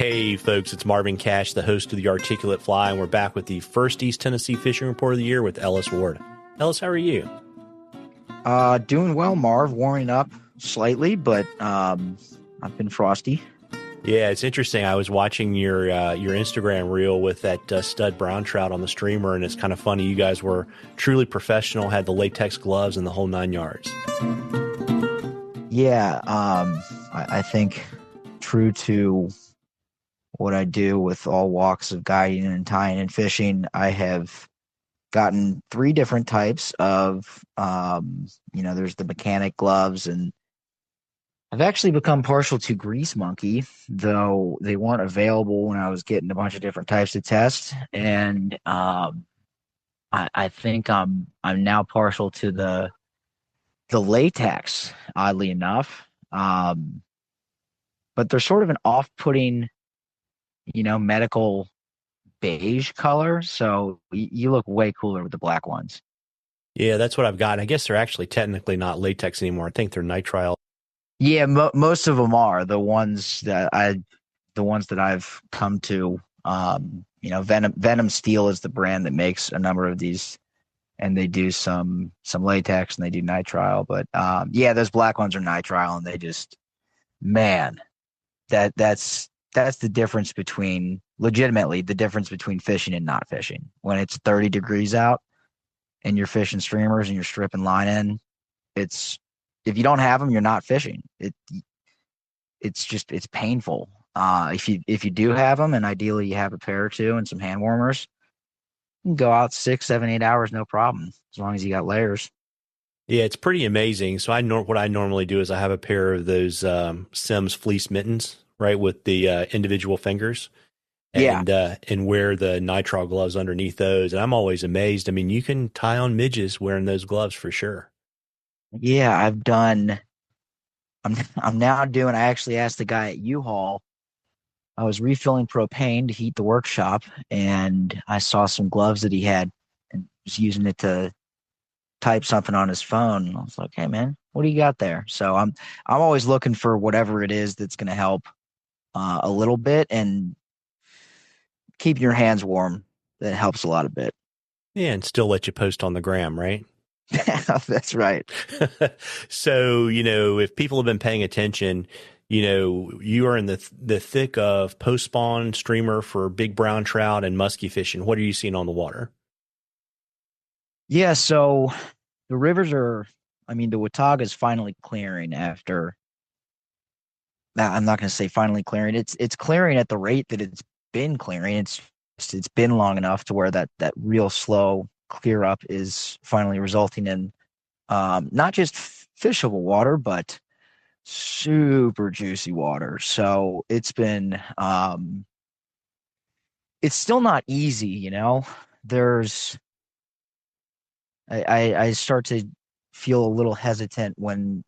Hey, folks, it's Marvin Cash, the host of The Articulate Fly, and we're back with the first East Tennessee Fishing Report of the year with Ellis Ward. Ellis, how are you? Doing well, Marv. Warming up slightly, but I've been frosty. Yeah, it's interesting. I was watching your Instagram reel with that stud brown trout on the streamer, and it's kind of funny. You guys were truly professional, had the latex gloves and the whole 9 yards. Yeah, I think true to what I do with all walks of guiding and tying and fishing, I have gotten three different types of, there's the mechanic gloves, and I've actually become partial to Grease Monkey, though they weren't available when I was getting a bunch of different types to test. And I think I'm now partial to the latex, oddly enough. But they're sort of an off-putting, medical beige color. So you look way cooler with the black ones. Yeah, that's what I've got. I guess they're actually technically not latex anymore. I think they're nitrile. Yeah, most of them are the ones that I've come to. Venom Steel is the brand that makes a number of these, and they do some latex and they do nitrile. But yeah, those black ones are nitrile, and they just, man, that's the difference between, legitimately the difference between fishing and not fishing. When it's 30 degrees out and you're fishing streamers and you're stripping line in, it's, if you don't have them, you're not fishing. It's painful. If you do have them, and ideally you have a pair or two and some hand warmers, you can go out 6, 7, 8 hours, no problem, as long as you got layers. Yeah, it's pretty amazing. So what I normally do is I have a pair of those Sims fleece mittens, right, with the individual fingers, Yeah. and wear the nitrile gloves underneath those. And I'm always amazed. I mean, you can tie on midges wearing those gloves for sure. Yeah, I've done. I'm now doing. I actually asked the guy at U-Haul. I was refilling propane to heat the workshop, and I saw some gloves that he had, and was using it to type something on his phone. And I was like, "Hey, man, what do you got there?" So I'm always looking for whatever it is that's going to help a little bit and keep your hands warm. That helps a lot a bit. Yeah, and still let you post on the gram, right? That's right. So, if people have been paying attention, you are in the thick of post-spawn streamer for big brown trout and musky fishing. What are you seeing on the water? Yeah, so the rivers are, the Watauga is finally clearing after, I'm not going to say finally clearing. It's clearing at the rate that it's been clearing. It's been long enough to where that real slow clear up is finally resulting in not just fishable water, but super juicy water. So it's been it's still not easy, There's I start to feel a little hesitant when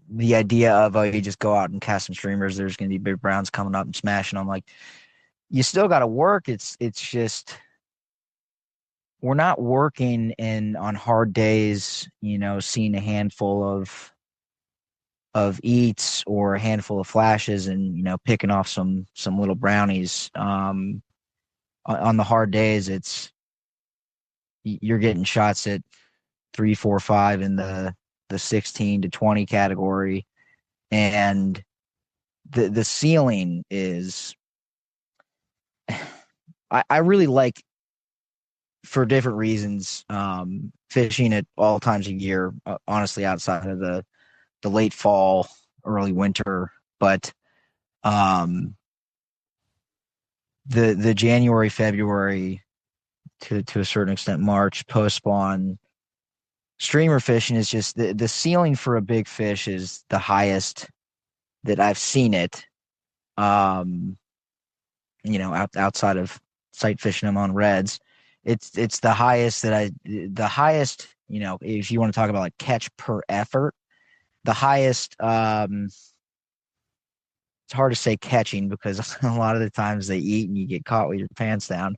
the idea of, oh, you just go out and cast some streamers, there's going to be big browns coming up and smashing them. Like, you still got to work. It's just, we're not working in on hard days, seeing a handful of eats or a handful of flashes and, picking off some little brownies. On the hard days, you're getting shots at 3, 4, 5 in the 16 to 20 category, and the ceiling is, I really like, for different reasons, fishing at all times of year, honestly, outside of the late fall, early winter. But the January, February, to a certain extent March, post spawn streamer fishing is just, the ceiling for a big fish is the highest that I've seen it. Outside of sight fishing them on reds, it's the highest the highest, if you want to talk about like catch per effort, the highest, it's hard to say catching because a lot of the times they eat and you get caught with your pants down,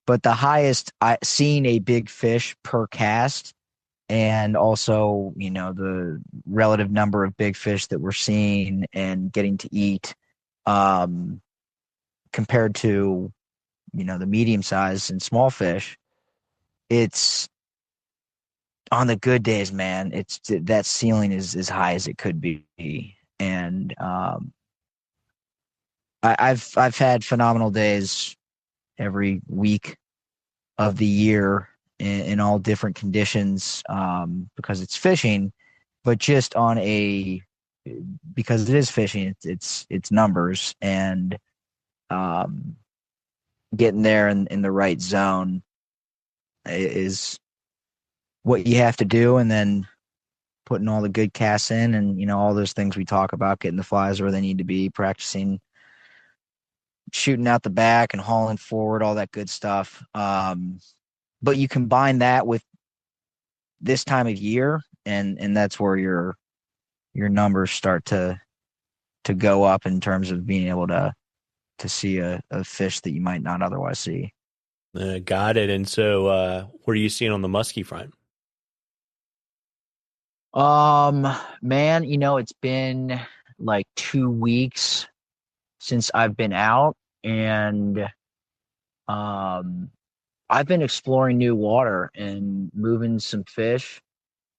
but the highest seeing a big fish per cast, and also, the relative number of big fish that we're seeing and getting to eat, um, compared to, the medium size and small fish. It's on the good days, man. It's that ceiling is as high as it could be, and I've had phenomenal days every week of the year in all different conditions, because it's fishing, but just on a because it is fishing, it's numbers, and um, getting there in the right zone is what you have to do, and then putting all the good casts in, and all those things we talk about, getting the flies where they need to be, practicing shooting out the back and hauling forward, all that good stuff. But you combine that with this time of year, and that's where your numbers start to go up in terms of being able to see a fish that you might not otherwise see. Got it. And so, what are you seeing on the musky front? Man, it's been like 2 weeks since I've been out, and um I've been exploring new water and moving some fish.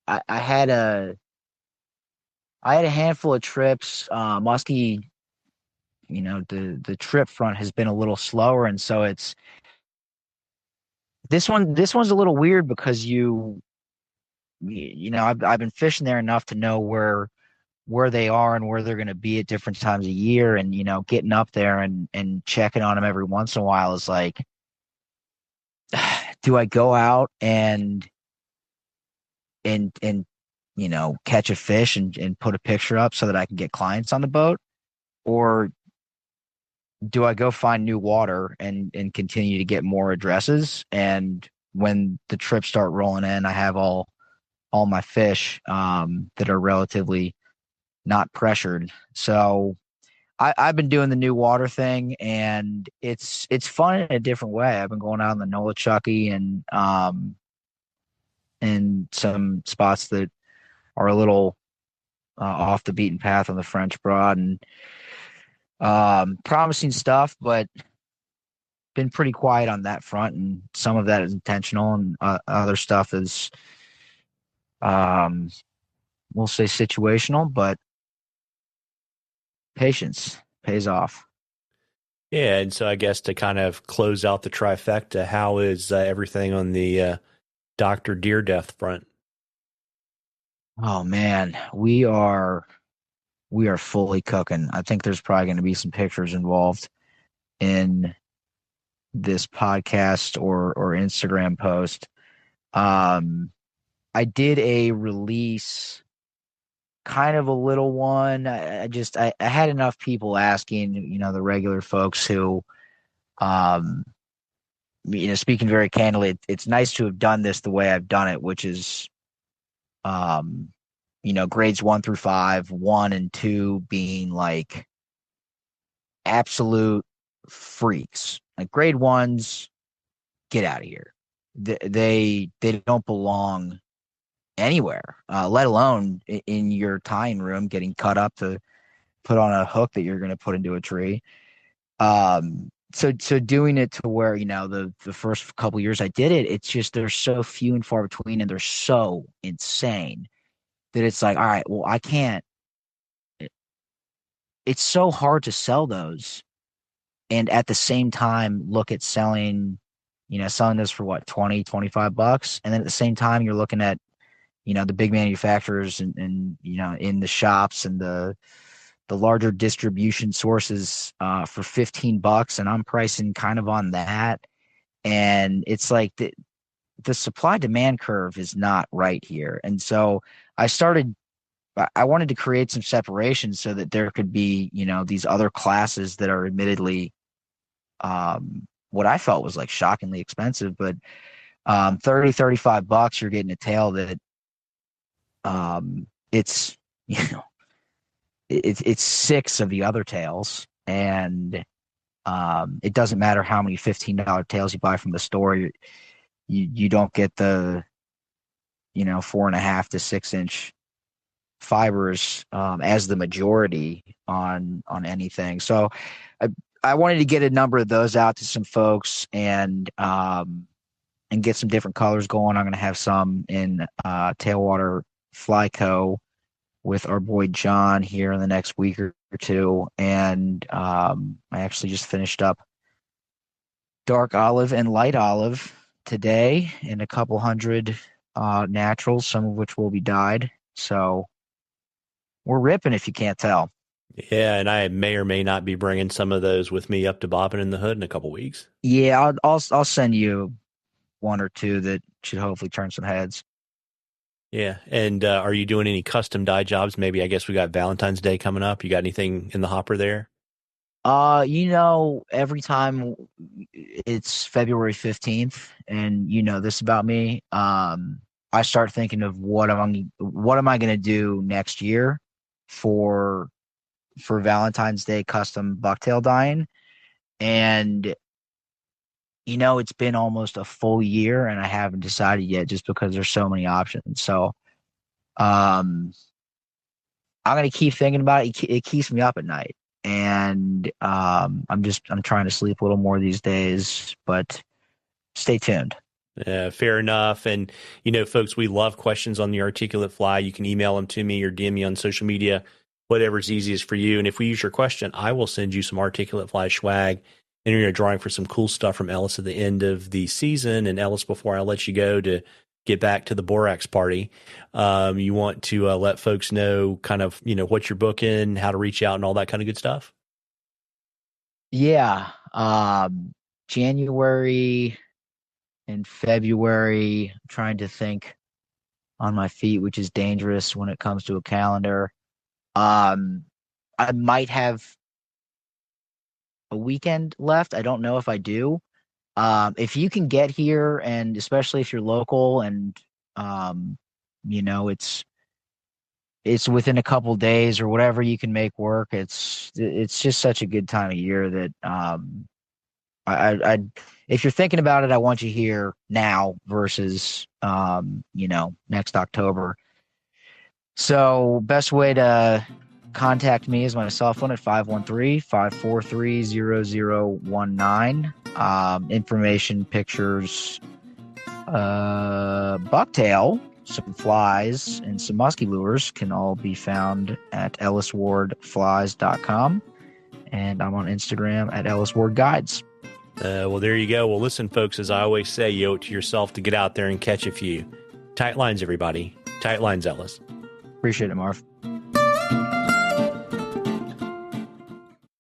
I had a handful of trips. Musky, the trip front has been a little slower, and so it's this one's a little weird because I've been fishing there enough to know where they are and where they're going to be at different times of year, and getting up there and checking on them every once in a while is like, do I go out and catch a fish and put a picture up so that I can get clients on the boat, or do I go find new water and continue to get more addresses? And when the trips start rolling in, I have all my fish that are relatively not pressured. So I've been doing the new water thing, and it's fun in a different way. I've been going out in the Nolichucky and some spots that are a little off the beaten path on the French Broad, and promising stuff, but been pretty quiet on that front. And some of that is intentional, and other stuff is, we'll say, situational, but patience pays off. Yeah, and so I guess to kind of close out the trifecta, how is everything on the Dr. Deer Death front? Oh man, we are fully cooking. I think there's probably going to be some pictures involved in this podcast or Instagram post. I did a release, kind of a little one. I had enough people asking, the regular folks who, um, speaking very candidly, it's nice to have done this the way I've done it, which is, um, grades 1 through 5, 1 and 2 being like absolute freaks. Like grade ones, get out of here. They don't belong anywhere, let alone in your tying room, getting cut up to put on a hook that you're going to put into a tree. So doing it to where, the first couple years I did it, it's just they're so few and far between, and they're so insane that it's like, all right, well, I can't. It's so hard to sell those, and at the same time look at selling this for what, 20, $25, and then at the same time you're looking at the big manufacturers and in the shops and the larger distribution sources for $15, and I'm pricing kind of on that. And it's like the supply demand curve is not right here. And so I wanted to create some separation so that there could be, these other classes that are admittedly what I felt was like shockingly expensive, but 30, $35, you're getting a tail that it's, it's six of the other tails, and it doesn't matter how many $15 tails you buy from the store. You don't get the 4.5 to 6 inch fibers as the majority on anything. So I wanted to get a number of those out to some folks and get some different colors going. I'm going to have some in Tailwater Flyco with our boy John here in the next week or two. And I actually just finished up dark olive and light olive today in a couple hundred naturals, some of which will be dyed. So we're ripping if you can't tell. Yeah, and I may or may not be bringing some of those with me up to Bobbin in the Hood in a couple weeks. Yeah, I'll send you one or two that should hopefully turn some heads. Yeah, and are you doing any custom dye jobs? Maybe, I guess we got Valentine's Day coming up. You got anything in the hopper there? Every time it's February 15th, and you know this about me, I start thinking of what am I going to do next year for Valentine's Day custom bucktail dyeing. And it's been almost a full year and I haven't decided yet just because there's so many options. So I'm going to keep thinking about it. It keeps me up at night. And I'm trying to sleep a little more these days, but stay tuned. Fair enough. And, folks, we love questions on the articulate fly. You can email them to me or DM me on social media, whatever's easiest for you. And if we use your question, I will send you some articulate fly swag. And you're drawing for some cool stuff from Ellis at the end of the season. And Ellis, before I let you go to get back to the Borax party, you want to let folks know kind of, what you're booking, how to reach out and all that kind of good stuff? Yeah. January and February, I'm trying to think on my feet, which is dangerous when it comes to a calendar. I might have a weekend left. I don't know if I do. If you can get here, and especially if you're local and it's within a couple days or whatever you can make work, it's just such a good time of year that I if you're thinking about it, I want you here now versus next October. So best way to contact me is my cell phone at 513-543-0019. Information, pictures, bucktail, some flies, and some musky lures can all be found at elliswardflies.com. And I'm on Instagram at elliswardguides. Well, there you go. Well, listen, folks, as I always say, you owe it to yourself to get out there and catch a few. Tight lines, everybody. Tight lines, Ellis. Appreciate it, Marv.